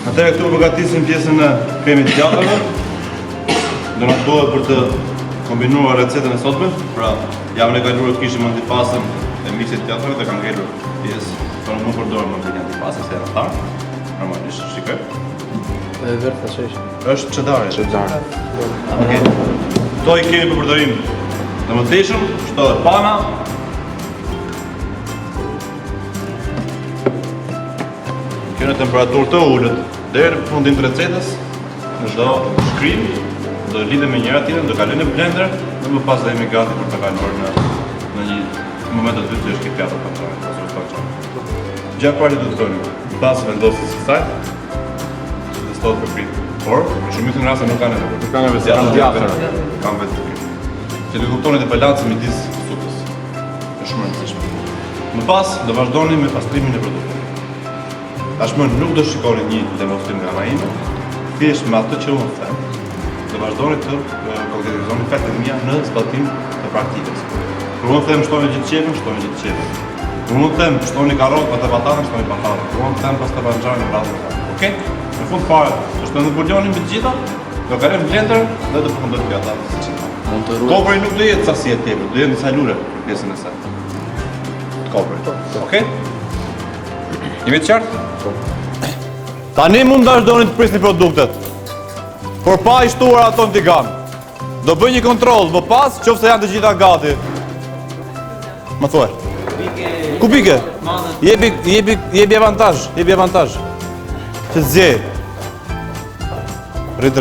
Atëherë këtu përgatisim pjesën e kremit djathave. Do na duhet për të kombinuar recetën e sotme. Pra, javën e kaluar të kishim antipastën e miksit djathave dhe kam ngelur pjesë, por nuk përdor më bëj antipastë se ata. Normalisht, shikoj. Vërtet tash. Është çedare. Çedare. Okej. Kto i kemi për përdorim të mëtejshëm, shtohet pana. Kjo në temperaturë të ullët, deri në fundin të recetës, në çdo shkrim, do lidhe me njëra tjetrën, do kalojnë në blender, dhe më pas do jemi gati për të kaluar në një moment të dytë që është kjo pjatë pançare, ose pançare. Gjatë parë do të bëjmë pas vendosjes së saj, që të stohet për prit. Por, në shumicën e rasteve nuk kanë nevojë. Nuk kanë nevojë, janë djathtë. Kanë vetë prit. Që të kuptoni të balancën midis supës. Është shumë e rëndësishme. Më pas do vazhdoni me pastrimin e produkteve. Tashmë nuk do shikoni një demonstrim nga ana ime, thjesht me atë që unë them. Do vazhdoni të konkretizoni fatet mia në zbatim të praktikës. Kur unë them shtoni gjithë qepën, shtoni gjithë qepën. Kur unë them shtoni karrotë pa të patatën, shtoni patatën. Kur unë them pas të banxharin në radhë. Okej? Në fund fare, do shtojmë bulionin me të gjitha, do kalojmë në blender dhe do përfundojmë pjata siç ka. Kopri nuk do jetë sasi e tepër, do jetë disa lule pjesën e saj. Kopri. Okej? Jemi të qartë? Tani mund të vazhdoni të prisni produktet, por pa i shtuar ato në tigan. Do bëj një kontroll, më pas, qofse janë të gjitha gati. Më thuaj. Ku bike? Jebi avantazh, jebi avantazh. Që të zjej. Rrit.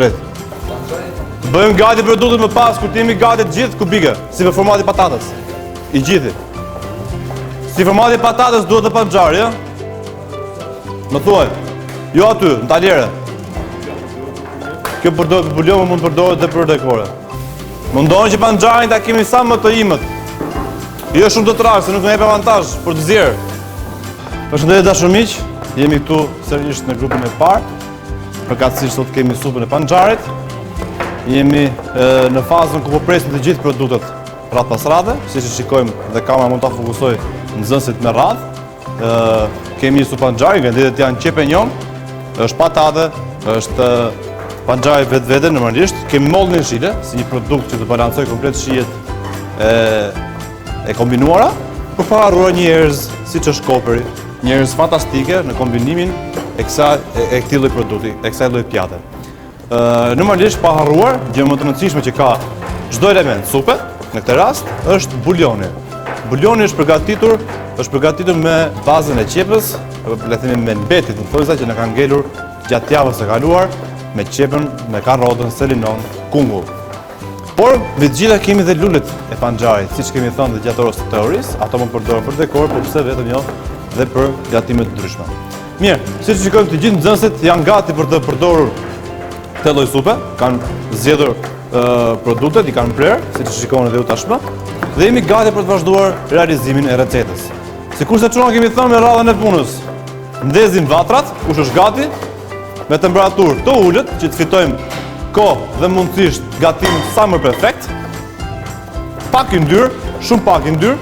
Bëjmë gati produktet më pas, kur t'jemi gati të gjithë, ku bike? Si për formati patatës. I gjithi. Si formati patatës duhet të panxhar, ja? Më thuaj. Jo aty, në taljere. Kjo bulion mund të përdoret dhe për dekore. Mundoni që panxharin ta kemi sa më të imët. Jo shumë të trashë, se nuk më jep avantazh për të zjerë. Përshëndetje dashur miq, jemi këtu sërish në grupin e parë. Përkatësisht sot kemi supën e panxharit. Jemi në fazën ku po presim të gjithë produktet radh pas radhe, siç e shikojmë dhe kamera mund ta fokusoj nxënësit me radhë. Kemi një supë panxhari, ingredientet janë qepë e njom, është patate, është panxhari vetvete normalisht. Kemi mollën e shile, si një produkt që të balancoj komplet shijet e kombinuara, për para harruar një erëz siç është koperi, një erëz fantastike në kombinimin e këtij lloji produkti, e kësaj lloji pjate. Normalisht pa harruar, gjë më të rëndësishme që ka çdo element supe, në këtë rast, është bulioni. Bulioni është përgatitur me bazën e qepës, le të themi me mbetit në thojza që na kanë ngelur gjatë javës së kaluar, me qepën, me karrotën, selinon, kungull. Por, me të gjitha kemi dhe lulet e panxharit, siç kemi thënë dhe gjatë orës së teorisë, ato mund përdoren për dekor, por pse vetëm jo dhe për gatime të ndryshme. Mirë, siç shikojmë të gjithë nxënësit janë gati për të përdorur këtë lloj supe, kanë zgjedhur produktet, i kanë prerë, siç shikoni edhe ju tashmë, dhe jemi gati për të vazhduar realizimin e recetës. Sikurse çuna kemi thënë me radhën e punës, ndezim vatrat, kush është gati, me temperaturë të ulët, që të fitojmë kohë dhe mundësisht gatim sa më perfekt. Pak i ndyrë, shumë pak i ndyrë.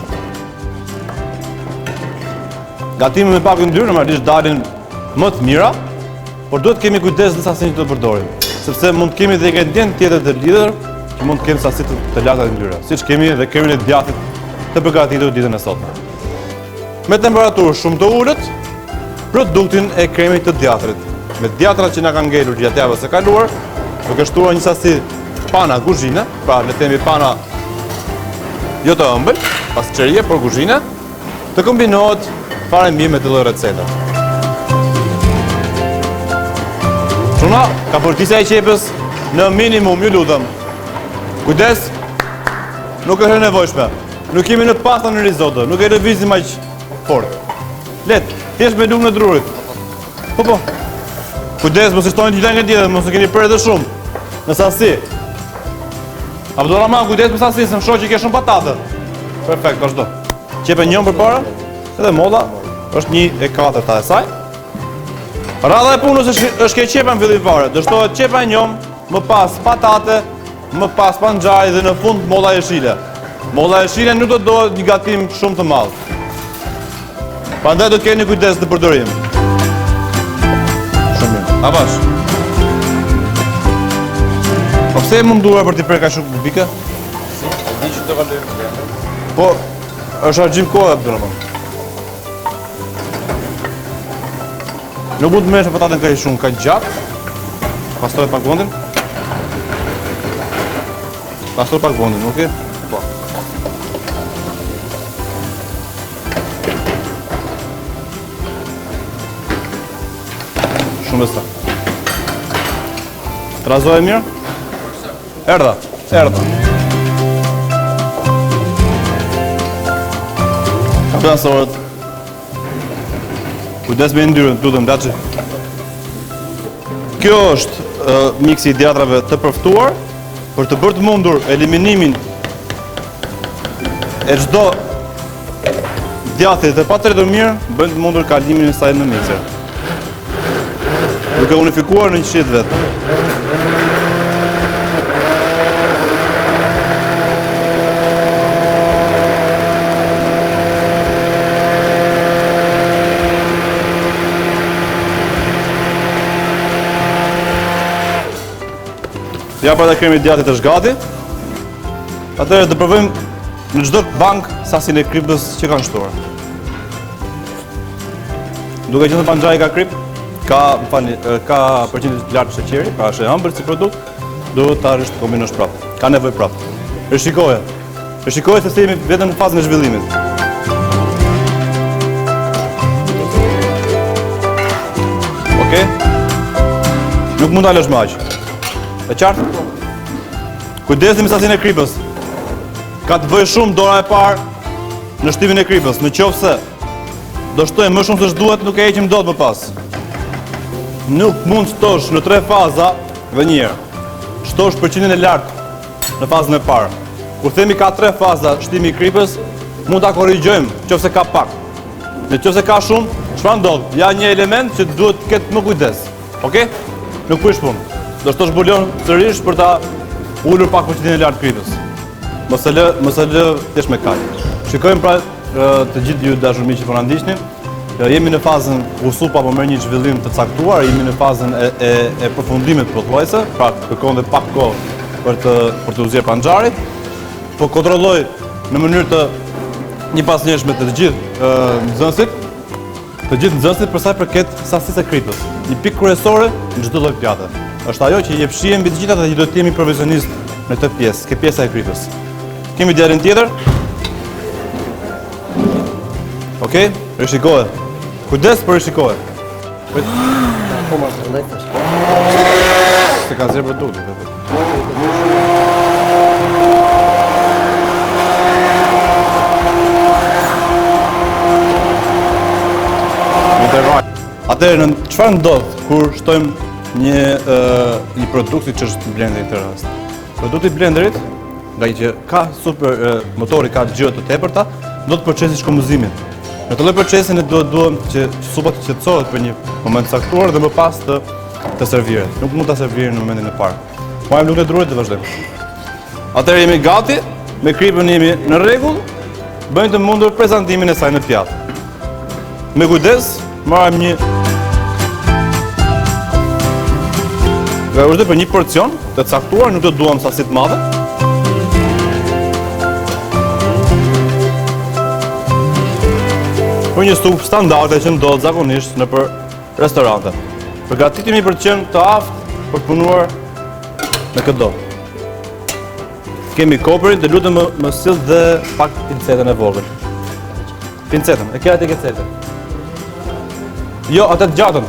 Gatime me pak i ndyrë normalisht dalin më të mira, por duhet kemi kujdes në sasinë që të përdorim, sepse mund të kemi dhe ingredient tjetër të lidhur që mund të kemi sasi të larta të ndyra, siç kemi dhe kremin e djathit të përgatitur ditën e sotme. Me temperaturë shumë të ulët, produktin e kremit të djathrit. Me djatrat që na kanë ngelur gjatë javës së kaluar, duke shtuar një sasi pana kuzhine, pra le të themi pana jo të ëmbël, pas çerie, por kuzhine, të kombinohet fare mirë me të lloj recete. Çuna, ka përtisa e qepës në minimum, ju lutem. Kujdes, nuk është e nevojshme. Nuk kemi në pasta në risotto, nuk e lëvizim aq fort. Let, thjesht me lugën e drurit. Po. Kujdes, mos i shtoni gjithë ingredientet, mos e keni prerë të shumë. Në sasi. Abdulrahman, kujdes me sasi, se më shoh që ke shumë patate. Perfekt, vazhdo. Qepë njëm përpara, edhe molla është 1/4 e saj. Radha e punës është ke qepa në fillim fare. Dështohet qepa e njom, më pas patate, më pas panxhari dhe në fund molla e shile. Molla e shile nuk do të dohet një gatim shumë të madh. Prandaj do të keni kujdes në përdorim. Shumë mirë. A bash? Po pse e munduar për t'i prerë kaq shumë kubike? Di që të kalojmë në blender. Po, është argjim kohë e përdo. Nuk mund të merresh patatën kaq shumë, kaq gjatë. Pastoj pak vondin. Pastoj pak vondin, okay? Po. Shumë sa. Trazoj mirë? Erdha. Kapitansorët. Kujdes me ndyrën, lutem daçi. Kjo është miksi i djatrave të përftuar për të bërë të mundur eliminimin e çdo djathri të patërhetur mirë, bën të mundur kalimin e saj në mikser. Duke unifikuar në një qit vetë. Ja për të kremi djathit është gati. Atëherë të provojmë në çdo bank sasinë e kripës që kanë shtuar. Duke qenë se panxhai ka krip, ka përqindje të lartë sheqeri, pra është e ëmbël si produkt, duhet ta kombinosh prapë. Ka nevojë prapë. Rishikoje se jemi vetëm në fazën e zhvillimit. Okej? Nuk mund ta lësh më aq. E qartë? Kujdesi me sasinë e kripës. Ka të bëjë shumë dora e parë në shtimin e kripës. Në qoftë se do shtojmë më shumë se ç'duhet, nuk e heqim dot më pas. Nuk mund shtosh në 3 faza dhe një herë. Shtosh përqindjen e lartë në fazën e parë. Kur themi ka 3 faza shtimi i kripës, mund ta korrigjojmë nëse ka pak. Nëse ka shumë, çfarë ndodh? Ja një element që duhet të ketë më kujdes. Okej? Nuk prish punë. Do shtosh bulon sërish për ta ulur pak përqindjen e lartë kripës. Mos e lë thjesht me kaq. Shikojmë pra të gjithë ju dashur miq që po na ndiqni. Jemi në fazën ku supa po merr një zhvillim të caktuar, jemi në fazën e përfundimit pothuajse, pra kërkon dhe pak kohë për të u zgjer panxharit. Po kontrolloj në mënyrë të njëpasnjëshme të gjithë nxënësit, për sa i përket sasisë së kripës. Një pikë kryesore në çdo lloj pjate. Është ajo që i jep shije mbi të gjitha dhe do të jemi profesionist në këtë pjesë, kjo pjesa e kripës. Kemi djarin tjetër. Okej, rishikoje. Kujdes për rishikoje. Po ma të ndaj tash. Se ka zërë produkti. Atëherë, çfarë ndodh kur shtojmë një produkt që është blenderi në këtë rast? Produkti i blenderit, nga që ka motori ka gjëra të tepërta, do të procesi shkomuzimin. Në të lloj procesi ne duhem që supa të qetësohet për një moment caktuar dhe më pas të serviret. Nuk mund ta servirim në momentin e parë. Marrim lugën e drurit dhe vazhdojmë. Atëherë jemi gati, me kripën jemi në rregull, bëjmë të mundur prezantimin e saj në pjatë. Me kujdes, marrim një është për një porcion të caktuar, nuk do duam sasi të madhe. Për një supë standarde që ndodh zakonisht nëpër restorante. Përgatitemi për të qenë të aftë për të punuar në këtë do. Kemi kopërin, të lutem më sill dhe pak pincetën e vogël. Pincetën, e ke atë pincetën. Jo, atë të gjatën.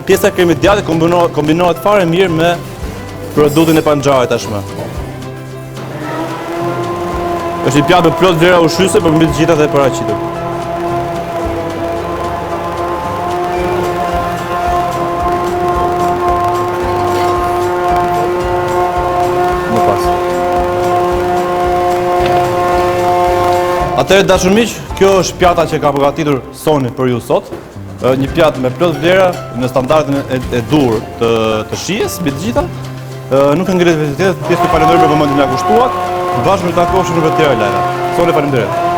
Pjesa e kremit djathtë kombinohet fare mirë me produktin e panxharit tashmë. Është një pjatë me plot vlera ushqyese për mbi të gjitha dhe paraqitur. Më pas. Atëherë dashur miq, kjo është pjata që ka përgatitur Soni për ju sot. Një pjatë me plot vlera në standardin e dur të shijes, mbi të gjitha. Nuk e ngrihet vetë, thjesht ju falenderoj për momentin që na kushtuat. Bashkë me takoheshim në tjera lajme. Soni, faleminderit.